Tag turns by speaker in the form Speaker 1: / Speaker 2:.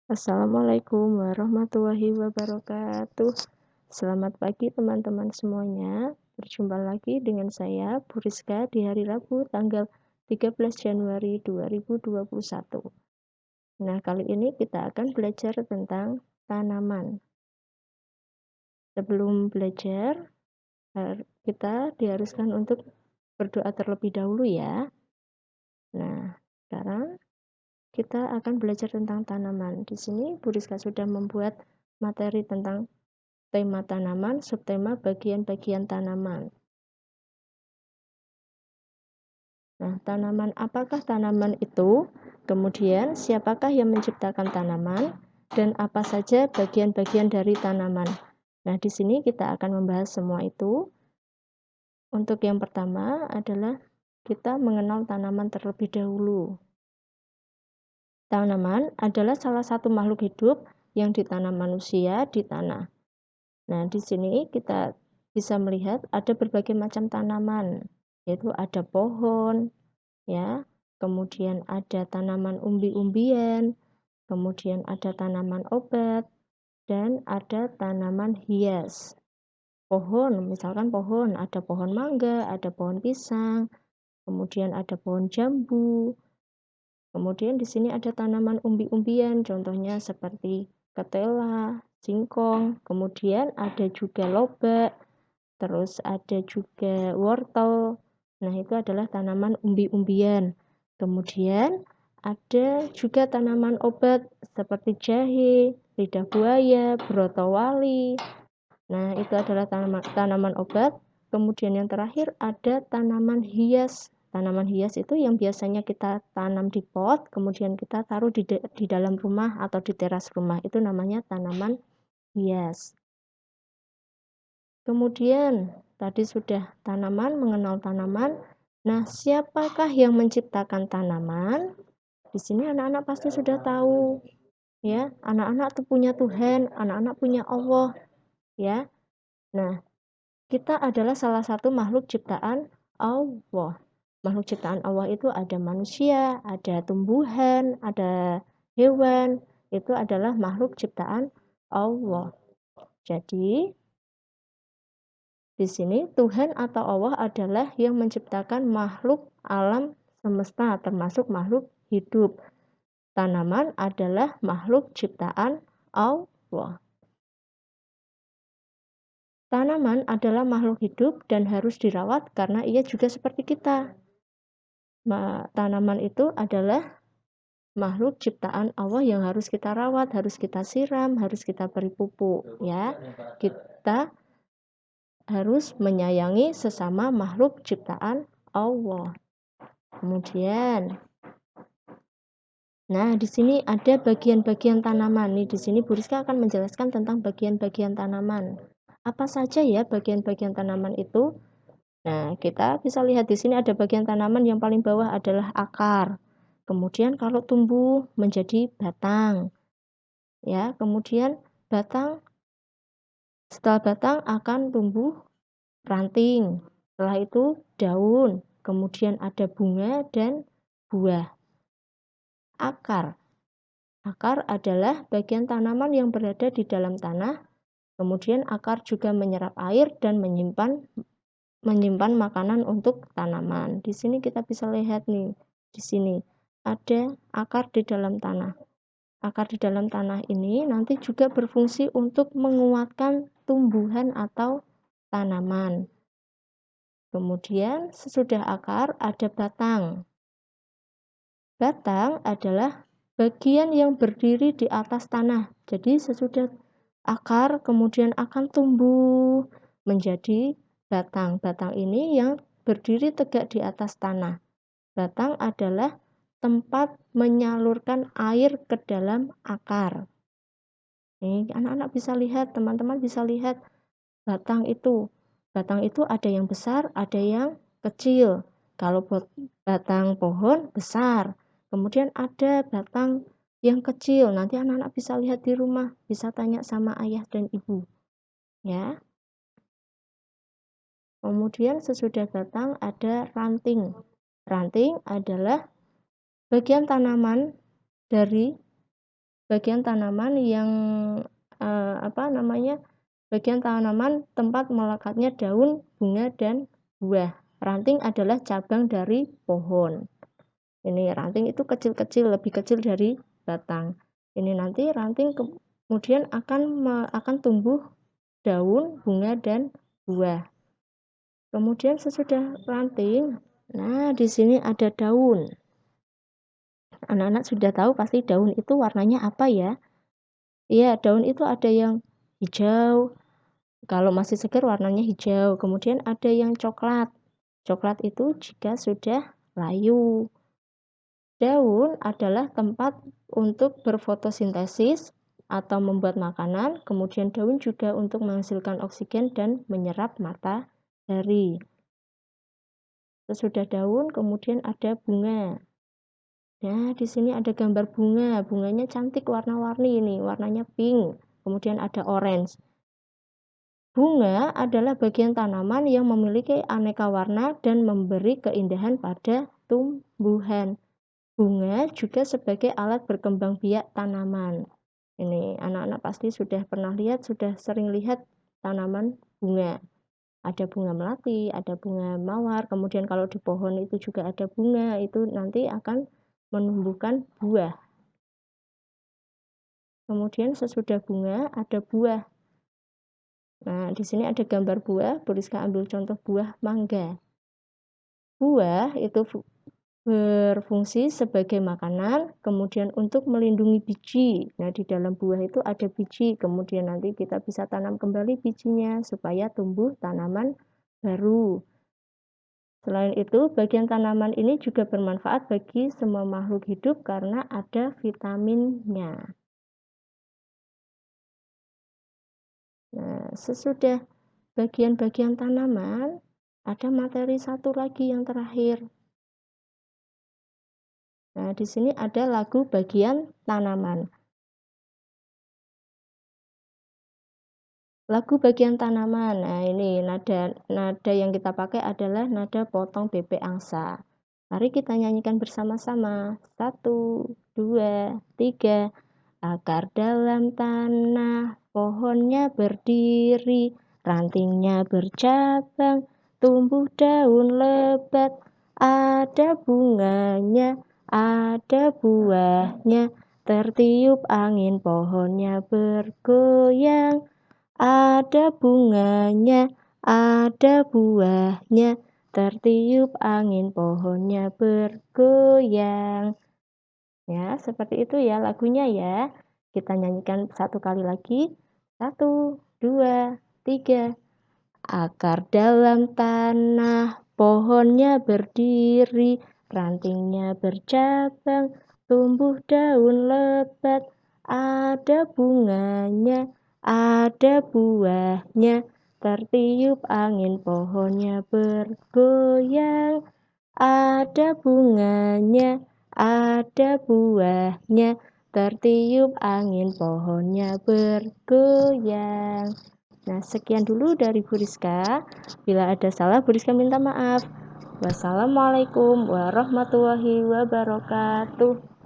Speaker 1: Assalamualaikum warahmatullahi wabarakatuh. Selamat pagi teman-teman semuanya. Berjumpa lagi dengan saya, Bu Rizka, di hari Rabu tanggal 13 Januari 2021. Nah, kali ini kita akan belajar tentang tanaman. Sebelum belajar, kita diharuskan untuk berdoa terlebih dahulu ya. Nah, sekarang kita akan belajar tentang tanaman. Di sini Bu Rizka sudah membuat materi tentang tema tanaman, subtema bagian-bagian tanaman. Nah, tanaman apakah tanaman itu? Kemudian, siapakah yang menciptakan tanaman? Dan apa saja bagian-bagian dari tanaman? Nah, di sini kita akan membahas semua itu. Untuk yang pertama adalah kita mengenal tanaman terlebih dahulu. Tanaman adalah salah satu makhluk hidup yang ditanam manusia di tanah. Nah, di sini kita bisa melihat ada berbagai macam tanaman, yaitu ada pohon, ya, kemudian ada tanaman umbi-umbian, kemudian ada tanaman obat, dan ada tanaman hias. Pohon, misalkan pohon, ada pohon mangga, ada pohon pisang, kemudian ada pohon jambu. Kemudian di sini ada tanaman umbi-umbian, contohnya seperti ketela, singkong, kemudian ada juga lobak, terus ada juga wortel. Nah, itu adalah tanaman umbi-umbian. Kemudian ada juga tanaman obat seperti jahe, lidah buaya, brotowali. Nah, itu adalah tanaman obat. Kemudian yang terakhir ada tanaman hias. Tanaman hias itu yang biasanya kita tanam di pot, kemudian kita taruh di dalam rumah atau di teras rumah. Itu namanya tanaman hias. Kemudian tadi sudah tanaman, mengenal tanaman. Nah, siapakah yang menciptakan tanaman? Di sini anak-anak pasti sudah tahu, ya. Anak-anak tuh punya Tuhan, anak-anak punya Allah, ya. Nah, kita adalah salah satu makhluk ciptaan Allah. Makhluk ciptaan Allah itu ada manusia, ada tumbuhan, ada hewan. Itu adalah makhluk ciptaan Allah. Jadi, di sini Tuhan atau Allah adalah yang menciptakan makhluk alam semesta, termasuk makhluk hidup. Tanaman adalah makhluk ciptaan Allah. Tanaman adalah makhluk hidup dan harus dirawat karena ia juga seperti kita. Tanaman itu adalah makhluk ciptaan Allah yang harus kita rawat, harus kita siram, harus kita beri pupuk, ya. Kita harus menyayangi sesama makhluk ciptaan Allah. Kemudian, nah, di sini ada bagian-bagian tanaman. Nih, di sini Bu Rizka akan menjelaskan tentang bagian-bagian tanaman. Apa saja ya bagian-bagian tanaman itu? Nah, kita bisa lihat di sini ada bagian tanaman yang paling bawah adalah akar. Kemudian kalau tumbuh menjadi batang. Ya, kemudian setelah batang akan tumbuh ranting. Setelah itu daun, kemudian ada bunga dan buah. Akar. Akar adalah bagian tanaman yang berada di dalam tanah. Kemudian akar juga menyerap air dan menyimpan makanan untuk tanaman. Di sini kita bisa lihat nih, di sini ada akar di dalam tanah. Akar di dalam tanah ini nanti juga berfungsi untuk menguatkan tumbuhan atau tanaman. Kemudian sesudah akar ada batang. Batang adalah bagian yang berdiri di atas tanah. Jadi sesudah akar kemudian akan tumbuh menjadi batang. Batang ini yang berdiri tegak di atas tanah. Batang adalah tempat menyalurkan air ke dalam akar. Nih, anak-anak bisa lihat, teman-teman bisa lihat batang itu. Batang itu ada yang besar, ada yang kecil. Kalau batang pohon besar, kemudian ada batang yang kecil. Nanti anak-anak bisa lihat di rumah, bisa tanya sama ayah dan ibu. Ya. Kemudian sesudah batang ada ranting. Ranting adalah bagian tanaman dari bagian tanaman yang bagian tanaman tempat melekatnya daun, bunga, dan buah. Ranting adalah cabang dari pohon. Ini ranting itu kecil-kecil, lebih kecil dari batang. Ini nanti ranting kemudian akan tumbuh daun, bunga, dan buah. Kemudian sesudah ranting, nah di sini ada daun. Anak-anak sudah tahu pasti daun itu warnanya apa ya? Iya, daun itu ada yang hijau. Kalau masih segar warnanya hijau. Kemudian ada yang coklat. Coklat itu jika sudah layu. Daun adalah tempat untuk berfotosintesis atau membuat makanan. Kemudian daun juga untuk menghasilkan oksigen dan menyerap matahari. Sesudah daun, kemudian ada bunga. Nah, di sini ada gambar bunga. Bunganya cantik warna-warni ini, warnanya pink. Kemudian ada orange. Bunga adalah bagian tanaman yang memiliki aneka warna dan memberi keindahan pada tumbuhan. Bunga juga sebagai alat berkembang biak tanaman. Ini anak-anak pasti sudah pernah lihat, sudah sering lihat tanaman bunga. Ada bunga melati, ada bunga mawar, kemudian kalau di pohon itu juga ada bunga, itu nanti akan menumbuhkan buah. Kemudian sesudah bunga ada buah. Nah, di sini ada gambar buah, Buriska ambil contoh buah mangga. Buah itu berfungsi sebagai makanan, kemudian untuk melindungi biji. Nah, di dalam buah itu ada biji, kemudian nanti kita bisa tanam kembali bijinya supaya tumbuh tanaman baru. Selain itu, bagian tanaman ini juga bermanfaat bagi semua makhluk hidup karena ada vitaminnya. Nah, sesudah bagian-bagian tanaman, ada materi satu lagi yang terakhir. Nah, di sini ada lagu bagian tanaman. Lagu bagian tanaman. Nah, ini nada yang kita pakai adalah nada potong bebek angsa. Mari kita nyanyikan bersama-sama. 1, 2, 3. Akar dalam tanah, pohonnya berdiri, rantingnya bercabang, tumbuh daun lebat, ada bunganya, ada buahnya, tertiup angin pohonnya bergoyang. Ada bunganya, ada buahnya, tertiup angin pohonnya bergoyang. Ya, seperti itu ya lagunya ya. Kita nyanyikan satu kali lagi. 1, 2, 3. Akar dalam tanah, pohonnya berdiri, rantingnya bercabang, tumbuh daun lebat, ada bunganya, ada buahnya, tertiup angin pohonnya bergoyang. Ada bunganya, ada buahnya, tertiup angin pohonnya bergoyang. Nah, sekian dulu dari Bu Rizka. Bila ada salah, Bu Rizka minta maaf. Wassalamualaikum warahmatullahi wabarakatuh.